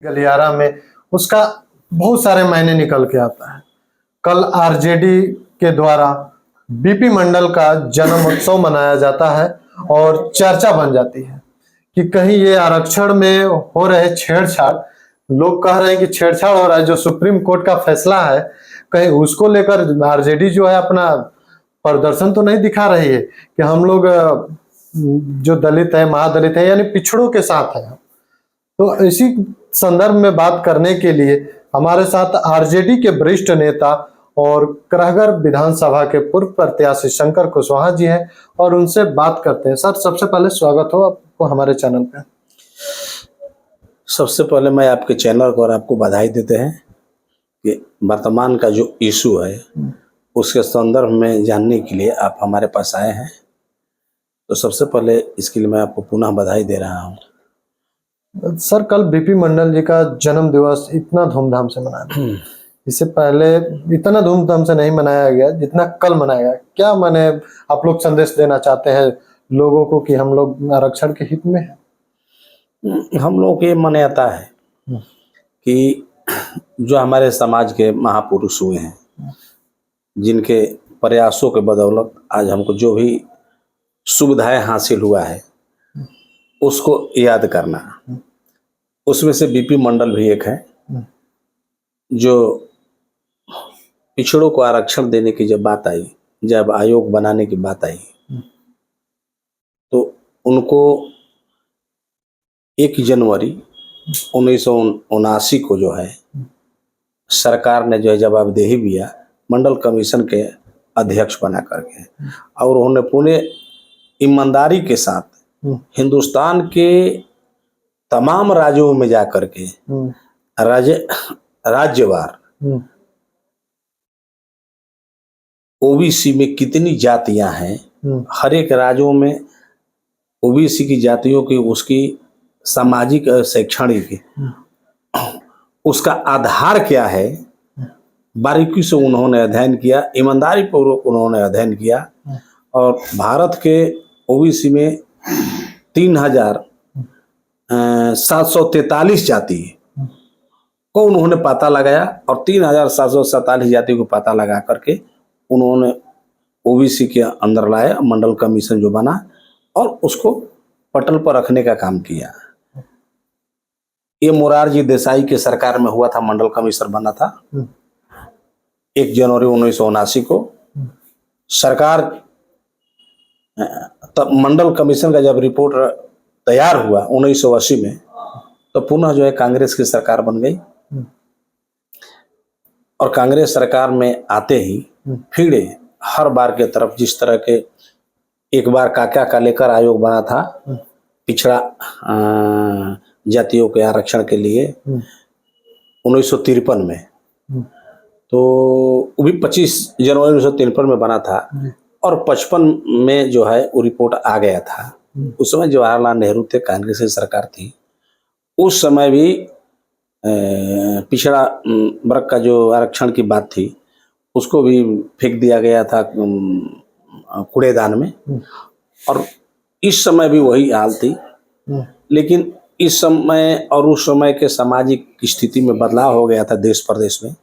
गलियारा में उसका बहुत सारे मायने निकल के आता है। कल आरजेडी के द्वारा बीपी मंडल का जन्म उत्सव मनाया जाता है और चर्चा बन जाती है कि कहीं ये आरक्षण में हो रहे छेड़छाड़, लोग कह रहे हैं कि छेड़छाड़ हो रहा है, जो सुप्रीम कोर्ट का फैसला है कहीं उसको लेकर आरजेडी जो है अपना प्रदर्शन तो नहीं दिखा रही है कि हम लोग जो दलित है, महादलित है, यानी पिछड़ों के साथ है। तो इसी संदर्भ में बात करने के लिए हमारे साथ आरजेडी के वरिष्ठ नेता और करहगर विधानसभा के पूर्व प्रत्याशी शंकर कुशवाहा जी हैं और उनसे बात करते हैं। सर, सबसे पहले स्वागत हो आपको हमारे चैनल पे। सबसे पहले मैं आपके चैनल को और आपको बधाई देते हैं कि वर्तमान का जो इशू है उसके संदर्भ में जानने के लिए आप हमारे पास आए हैं। तो सबसे पहले इसके लिए मैं आपको पुनः बधाई दे रहा हूँ। सर, कल बीपी मंडल जी का जन्म दिवस इतना धूमधाम से मनाया, इससे पहले इतना धूमधाम से नहीं मनाया गया जितना कल मनाया गया। क्या माने आप लोग संदेश देना चाहते हैं लोगों को कि हम लोग आरक्षण के हित में हैं? हम लोगों की ये मान्यता है कि जो हमारे समाज के महापुरुष हुए हैं, जिनके प्रयासों के बदौलत आज हमको जो भी सुविधाएं हासिल हुआ है उसको याद करना। उसमें से बीपी मंडल भी एक है जो पिछड़ों को आरक्षण देने की जब बात आई, जब आयोग बनाने की बात आई, तो उनको 1 जनवरी 1979 को जो है सरकार ने जो है जवाबदेही दिया मंडल कमीशन के अध्यक्ष बना करके, और उन्होंने पूरे ईमानदारी के साथ हिंदुस्तान के तमाम राज्यों में जा करके राज्यवार ओबीसी में कितनी जातियां हैं, हर एक राज्यों में ओबीसी की जातियों की उसकी सामाजिक और शैक्षणिक उसका आधार क्या है, बारीकी से उन्होंने अध्ययन किया, ईमानदारी पूर्वक उन्होंने अध्ययन किया। और भारत के ओबीसी में 3743 जाति को उन्होंने पता लगाया और 3747 जाति को पता लगा करके उन्होंने ओबीसी के अंदर लाया, मंडल कमीशन जो बना, और उसको पटल पर रखने का काम किया। ये मोरारजी देसाई के सरकार में हुआ था, मंडल कमीशन बना था 1 जनवरी 1979 को। सरकार तब मंडल कमीशन का जब रिपोर्ट तैयार हुआ 1980 में, तो पुनः जो है कांग्रेस की सरकार बन गई। और कांग्रेस सरकार में आते ही फिर हर बार के तरफ जिस तरह के एक बार काका का लेकर आयोग बना था पिछड़ा जातियों के आरक्षण के लिए 1953 में, तो वो भी 25 जनवरी 1953 में बना था और 55 में जो है वो रिपोर्ट आ गया था। उस समय जवाहरलाल नेहरू थे, कांग्रेस की सरकार थी। उस समय भी पिछड़ा वर्ग का जो आरक्षण की बात थी उसको भी फेंक दिया गया था कूड़ेदान में, और इस समय भी वही हाल थी। लेकिन इस समय और उस समय के सामाजिक स्थिति में बदलाव हो गया था देश प्रदेश में,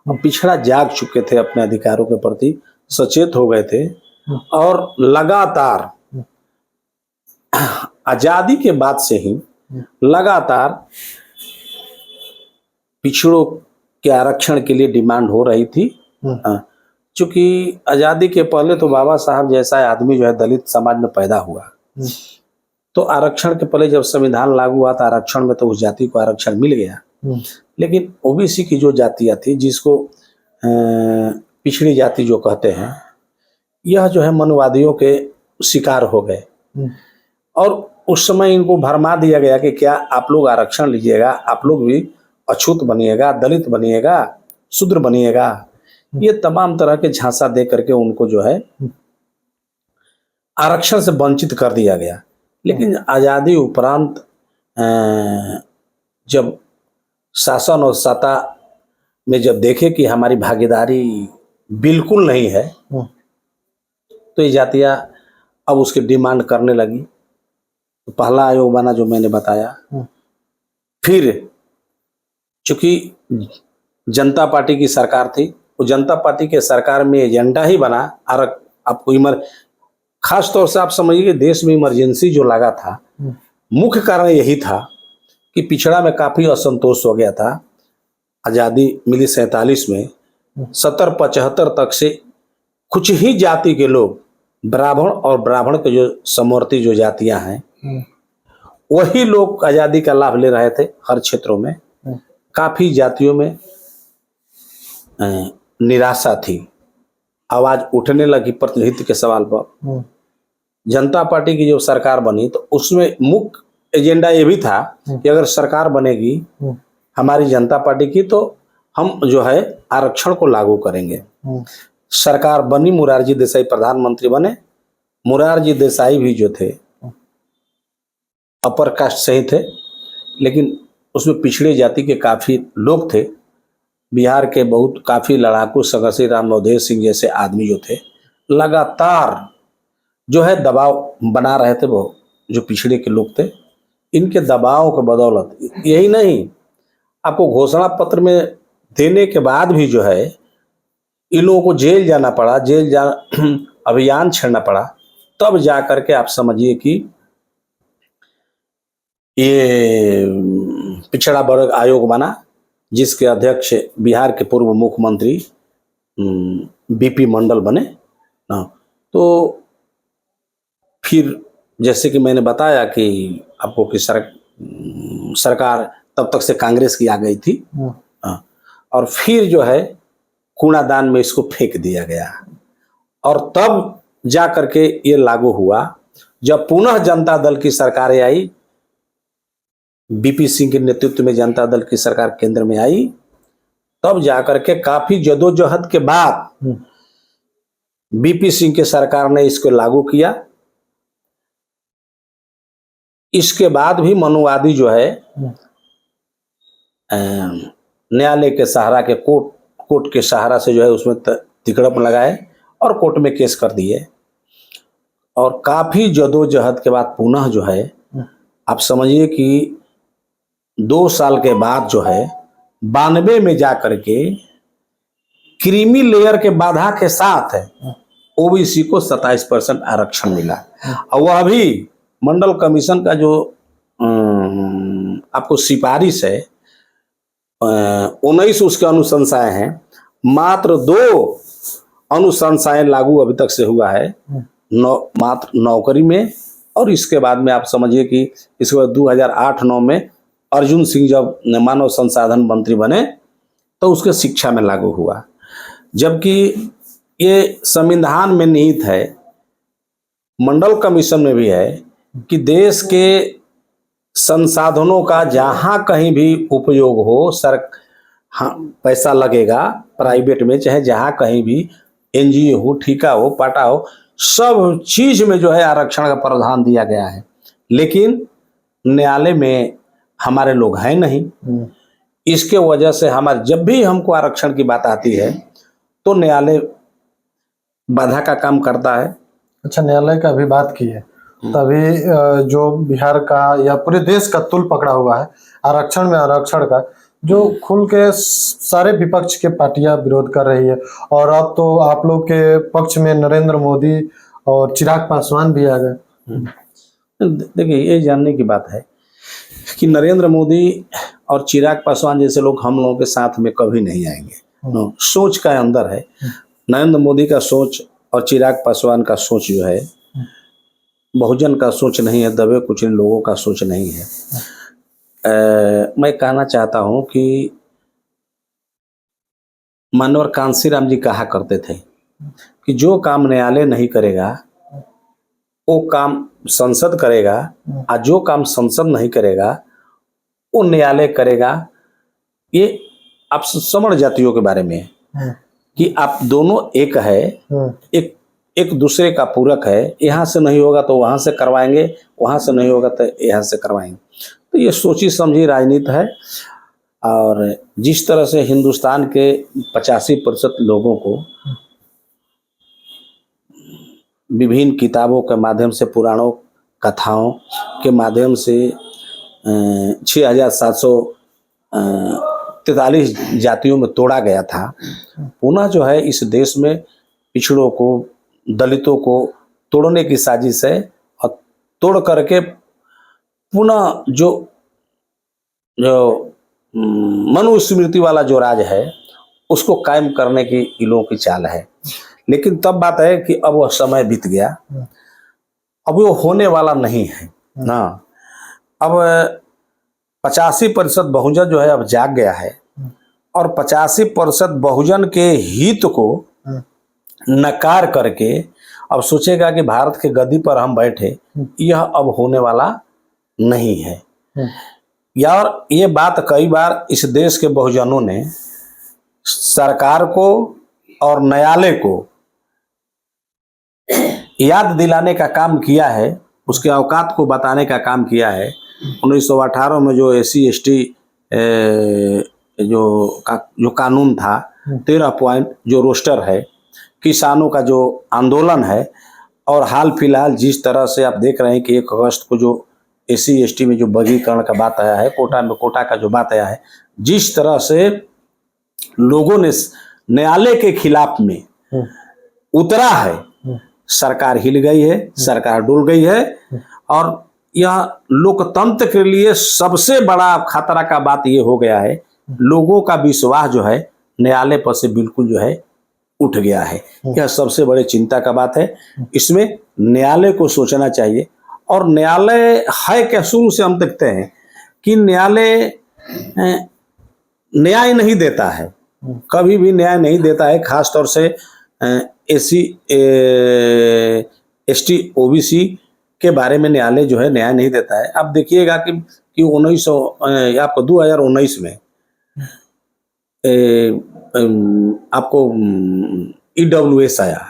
और पिछड़ा जाग चुके थे, अपने अधिकारों के प्रति सचेत हो गए थे। और लगातार आजादी के बाद से ही लगातार पिछड़ों के आरक्षण के लिए डिमांड हो रही थी। चूंकि आजादी के पहले तो बाबा साहब जैसा आदमी जो है दलित समाज में पैदा हुआ, तो आरक्षण के पहले जब संविधान लागू हुआ था आरक्षण में, तो उस जाति को आरक्षण मिल गया। लेकिन ओबीसी की जो जातियां थी, जिसको पिछड़ी जाति जो कहते हैं, यह जो है मनवादियों के शिकार हो गए। और उस समय इनको भरमा दिया गया कि क्या आप लोग आरक्षण लीजिएगा, आप लोग भी अछूत बनिएगा, दलित बनिएगा, शूद्र बनिएगा, ये तमाम तरह के झांसा दे करके उनको जो है आरक्षण से वंचित कर दिया गया। लेकिन आजादी उपरांत जब शासन और सत्ता में जब देखे कि हमारी भागीदारी बिल्कुल नहीं है, तो ये जातियां अब उसकी डिमांड करने लगी। तो पहला आयोग बना जो मैंने बताया, फिर चूंकि जनता पार्टी की सरकार थी, वो जनता पार्टी के सरकार में एजेंडा ही बना आपको खास तौर से आप समझिए कि देश में इमरजेंसी जो लगा था, मुख्य कारण यही था कि पिछड़ा में काफी असंतोष हो गया था। आजादी मिली 47 में, 70-75 तक से कुछ ही जाति के लोग, ब्राह्मण और ब्राह्मण के जो समवर्ती जो जातियां हैं, वही लोग आजादी का लाभ ले रहे थे हर क्षेत्रों में। काफी जातियों में निराशा थी, आवाज उठने लगी प्रतिनिधित्व के सवाल पर। जनता पार्टी की जो सरकार बनी तो उसमें मुख्य एजेंडा ये भी था कि अगर सरकार बनेगी हमारी जनता पार्टी की तो हम जो है आरक्षण को लागू करेंगे। सरकार बनी, मोरारजी देसाई प्रधानमंत्री बने। मोरारजी देसाई भी जो थे अपर कास्ट से ही थे, लेकिन उसमें पिछड़े जाति के काफी लोग थे। बिहार के काफी लड़ाकू संघर्षी राम नवोदय सिंह जैसे आदमी जो थे, लगातार जो है दबाव बना रहे थे। वो जो पिछड़े के लोग थे, इनके दबाव के बदौलत, यही नहीं, आपको घोषणा पत्र में देने के बाद भी जो है इन लोगों को जेल जाना पड़ा, अभियान छेड़ना पड़ा, तब जा करके आप समझिए कि ये पिछड़ा वर्ग आयोग बना, जिसके अध्यक्ष बिहार के पूर्व मुख्यमंत्री बीपी मंडल बने ना। तो फिर जैसे कि मैंने बताया कि आपको कि सरकार तब तक से कांग्रेस की आ गई थी, और फिर जो है कूड़ादान में इसको फेंक दिया गया, और तब जा करके ये लागू हुआ। जब पुनः जनता दल की सरकार आई, बीपी सिंह के नेतृत्व में जनता दल की सरकार केंद्र में आई, तब जाकर के काफी जदोजहद के बाद बीपी सिंह की सरकार ने इसको लागू किया। इसके बाद भी मनुवादी जो है न्यायालय के सहारा के कोर्ट के सहारा से जो है उसमें तिकड़म लगाए और कोर्ट में केस कर दिए, और काफी जदोजहद के बाद पुनः जो है आप समझिए कि 2 साल के बाद जो है 92 में जाकर के क्रीमी लेयर के बाधा के साथ ओबीसी को 27% आरक्षण मिला। और वह भी मंडल कमीशन का जो आपको सिफारिश है, 19 उसके अनुशंसाएं हैं, मात्र 2 अनुशंसाएं लागू अभी तक से हुआ है, मात्र नौकरी में, और इसके बाद में आप समझिए कि इसके बाद 2008-9 में अर्जुन सिंह जब मानव संसाधन मंत्री बने तो उसके शिक्षा में लागू हुआ। जबकि ये संविधान में निहित है, मंडल कमीशन में भी है कि देश के संसाधनों का जहां कहीं भी उपयोग हो, पैसा लगेगा प्राइवेट में, चाहे जहां कहीं भी एनजीओ हो, ठेका हो, पाटा हो, सब चीज में जो है आरक्षण का प्रावधान दिया गया है। लेकिन न्यायालय में हमारे लोग हैं नहीं, इसके वजह से हमारे जब भी हमको आरक्षण की बात आती है तो न्यायालय बाधा का काम करता है। अच्छा, न्यायालय का भी बात की है, तभी जो बिहार का या पूरे देश का तुल पकड़ा हुआ है आरक्षण में, आरक्षण का जो खुल के सारे विपक्ष के पार्टियां विरोध कर रही है, और अब तो आप लोग के पक्ष में नरेंद्र मोदी और चिराग पासवान भी आ गए। देखिए, ये जानने की बात है कि नरेंद्र मोदी और चिराग पासवान जैसे लोग हम लोगों के साथ में कभी नहीं आएंगे। सोच का अंदर है, नरेंद्र मोदी का सोच और चिराग पासवान का सोच जो है बहुजन का सोच नहीं है, दबे कुछ लोगों का सोच नहीं है। मैं कहना चाहता हूं कि मानवर कांशीराम जी कहा करते थे कि जो काम न्यायालय नहीं करेगा वो काम संसद करेगा, और जो काम संसद नहीं करेगा वो न्यायालय करेगा। ये आप समझ जातियों के बारे में कि आप दोनों एक है, एक दूसरे का पूरक है। यहाँ से नहीं होगा तो वहां से करवाएंगे, वहां से नहीं होगा तो यहाँ से करवाएंगे। तो ये सोची समझी राजनीति है, और जिस तरह से हिंदुस्तान के 85% लोगों को विभिन्न किताबों के माध्यम से, पुराणों कथाओं के माध्यम से 6700 43 जातियों में तोड़ा गया था, पुनः जो है इस देश में पिछड़ों को, दलितों को तोड़ने की साजिश है और तोड़ करके पुनः जो मनुस्मृति वाला जो राज है उसको कायम करने की इन लोगों की चाल है। लेकिन तब बात है कि अब वह समय बीत गया, अब वो होने वाला नहीं है ना। अब 85% बहुजन जो है अब जाग गया है और 85% बहुजन के हित को नकार करके अब सोचेगा कि भारत के गद्दी पर हम बैठे, यह अब होने वाला नहीं है। यार ये बात कई बार इस देश के बहुजनों ने सरकार को और न्यायालय को याद दिलाने का काम किया है, उसके औकात को बताने का काम किया है। 1918 में जो SC ST जो कानून था, 13 पॉइंट जो रोस्टर है, किसानों का जो आंदोलन है, और हाल फिलहाल जिस तरह से आप देख रहे हैं कि 1 अगस्त को जो SC ST में जो वर्गीकरण का बात आया है, कोटा का जो बात आया है, जिस तरह से लोगों ने न्यायालय के खिलाफ में उतरा है, सरकार हिल गई है, सरकार डुल गई है। और यह लोकतंत्र के लिए सबसे बड़ा खतरा का बात यह हो गया है, लोगों का विश्वास जो है न्यायालय पर से बिल्कुल जो है उठ गया है। यह सबसे बड़े चिंता का बात है। इसमें न्यायालय को सोचना चाहिए। और न्यायालय है क्या, शुरू से हम देखते हैं कि न्यायालय न्याय नहीं देता है, कभी भी न्याय नहीं देता है। खासतौर से SC ST OBC के बारे में न्यायालय जो है न्याय नहीं देता है। अब देखिएगा कि 2019 में आपको EWS आया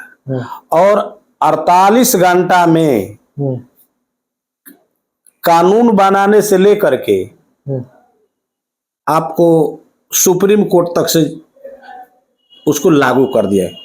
और 48 घंटा में कानून बनाने से लेकर के आपको सुप्रीम कोर्ट तक से उसको लागू कर दिया है।